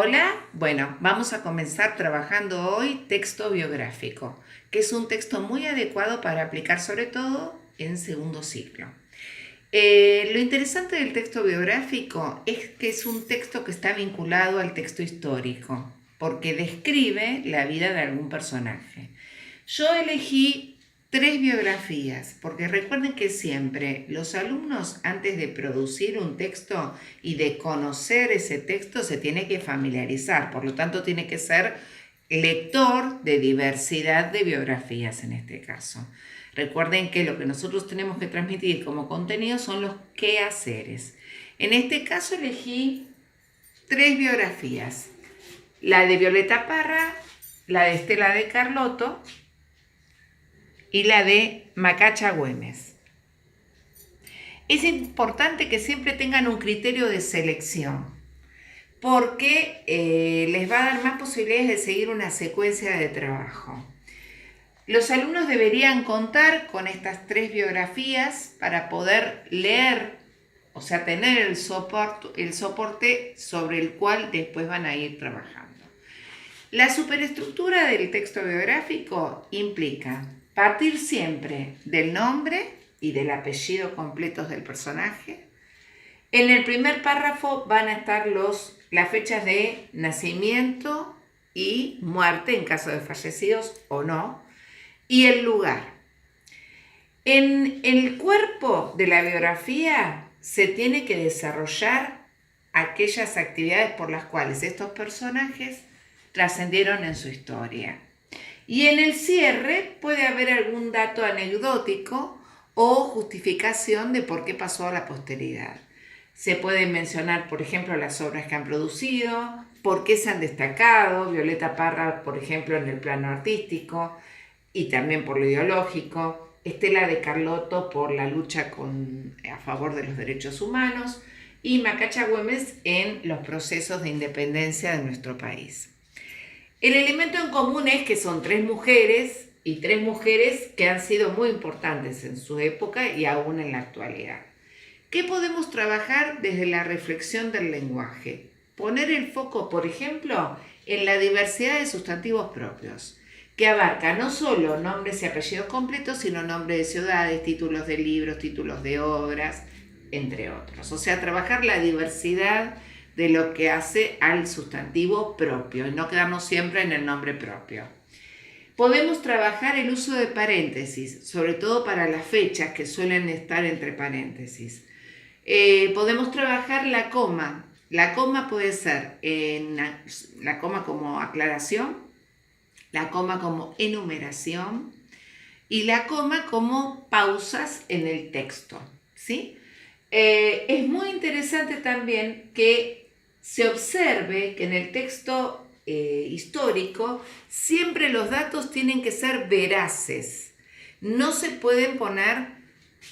Hola, bueno, vamos a comenzar trabajando hoy texto biográfico, que es un texto muy adecuado para aplicar sobre todo en segundo ciclo. Lo interesante del texto biográfico es que es un texto que está vinculado al texto histórico, porque describe la vida de algún personaje. Yo elegí tres biografías, porque recuerden que siempre los alumnos, antes de producir un texto y de conocer ese texto, se tiene que familiarizar, por lo tanto tiene que ser lector de diversidad de biografías en este caso. Recuerden que lo que nosotros tenemos que transmitir como contenido son los quehaceres. En este caso elegí tres biografías: la de Violeta Parra, la de Estela de Carlotto y la de Macacha Güemes. Es importante que siempre tengan un criterio de selección, porque les va a dar más posibilidades de seguir una secuencia de trabajo. Los alumnos deberían contar con estas tres biografías para poder leer, o sea, tener el soporte sobre el cual después van a ir trabajando. La superestructura del texto biográfico implica partir siempre del nombre y del apellido completos del personaje. En el primer párrafo van a estar las fechas de nacimiento y muerte en caso de fallecidos o no, y el lugar. En el cuerpo de la biografía se tiene que desarrollar aquellas actividades por las cuales estos personajes trascendieron en su historia. Y en el cierre puede haber algún dato anecdótico o justificación de por qué pasó a la posteridad. Se pueden mencionar, por ejemplo, las obras que han producido, por qué se han destacado, Violeta Parra, por ejemplo, en el plano artístico y también por lo ideológico, Estela de Carlotto por la lucha a favor de los derechos humanos y Macacha Güemes en los procesos de independencia de nuestro país. El elemento en común es que son tres mujeres que han sido muy importantes en su época y aún en la actualidad. ¿Qué podemos trabajar desde la reflexión del lenguaje? Poner el foco, por ejemplo, en la diversidad de sustantivos propios, que abarca no solo nombres y apellidos completos, sino nombres de ciudades, títulos de libros, títulos de obras, entre otros. O sea, trabajar la diversidad de lo que hace al sustantivo propio y no quedarnos siempre en el nombre propio. Podemos trabajar el uso de paréntesis, sobre todo para las fechas que suelen estar entre paréntesis. Podemos trabajar la coma. La coma puede ser la coma como aclaración, la coma como enumeración y la coma como pausas en el texto, ¿sí? Es muy interesante también que se observe que en el texto histórico siempre los datos tienen que ser veraces. No se pueden poner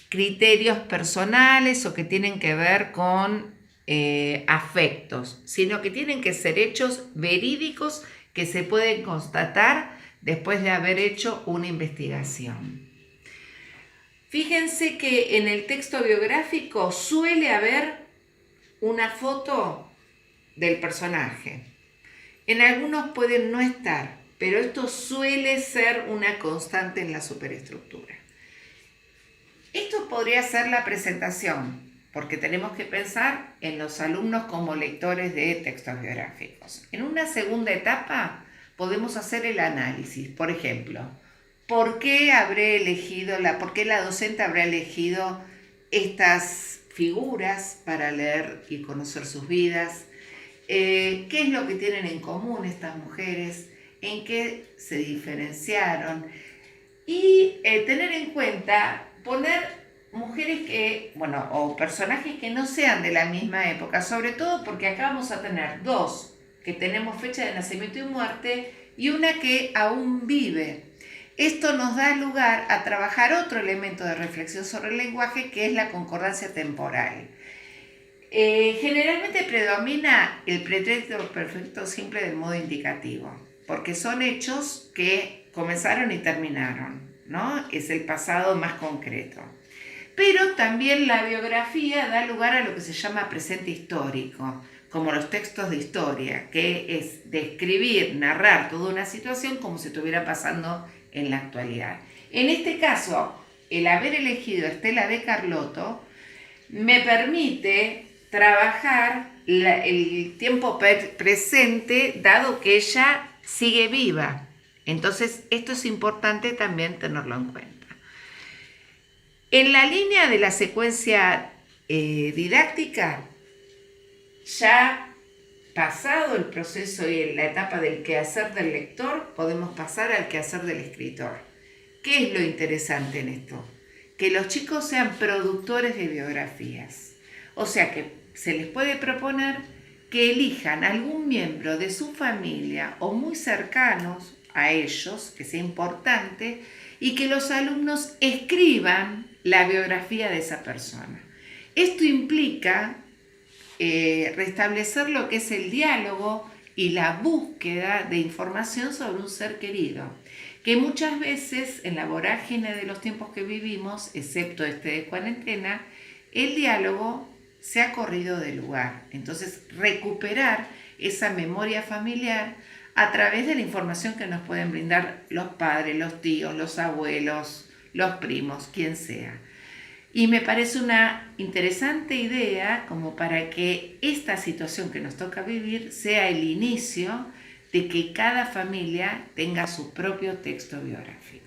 criterios personales o que tienen que ver con afectos, sino que tienen que ser hechos verídicos que se pueden constatar después de haber hecho una investigación. Fíjense que en el texto biográfico suele haber una foto del personaje. En algunos pueden no estar, pero esto suele ser una constante en la superestructura. Esto podría ser la presentación, porque tenemos que pensar en los alumnos como lectores de textos biográficos. En una segunda etapa podemos hacer el análisis. Por ejemplo, ¿por qué la docente habrá elegido estas figuras para leer y conocer sus vidas? ¿Qué es lo que tienen en común estas mujeres? ¿En qué se diferenciaron? Y tener en cuenta, poner mujeres o personajes que no sean de la misma época, sobre todo porque acá vamos a tener dos que tenemos fecha de nacimiento y muerte y una que aún vive. Esto nos da lugar a trabajar otro elemento de reflexión sobre el lenguaje, que es la concordancia temporal. Generalmente predomina el pretérito perfecto simple del modo indicativo, porque son hechos que comenzaron y terminaron, ¿no? Es el pasado más concreto. Pero también la biografía da lugar a lo que se llama presente histórico, como los textos de historia, que es describir, narrar toda una situación como si estuviera pasando en la actualidad. En este caso, el haber elegido Estela de Carlotto me permite trabajar el tiempo presente, dado que ella sigue viva. Entonces, esto es importante también tenerlo en cuenta. En la línea de la secuencia didáctica, ya pasado el proceso y en la etapa del quehacer del lector, podemos pasar al quehacer del escritor. ¿Qué es lo interesante en esto? Que los chicos sean productores de biografías. O sea que se les puede proponer que elijan algún miembro de su familia o muy cercanos a ellos, que sea importante, y que los alumnos escriban la biografía de esa persona. Esto implica restablecer lo que es el diálogo y la búsqueda de información sobre un ser querido, que muchas veces en la vorágine de los tiempos que vivimos, excepto este de cuarentena, el diálogo se ha corrido de lugar. Entonces, recuperar esa memoria familiar a través de la información que nos pueden brindar los padres, los tíos, los abuelos, los primos, quien sea. Y me parece una interesante idea como para que esta situación que nos toca vivir sea el inicio de que cada familia tenga su propio texto biográfico.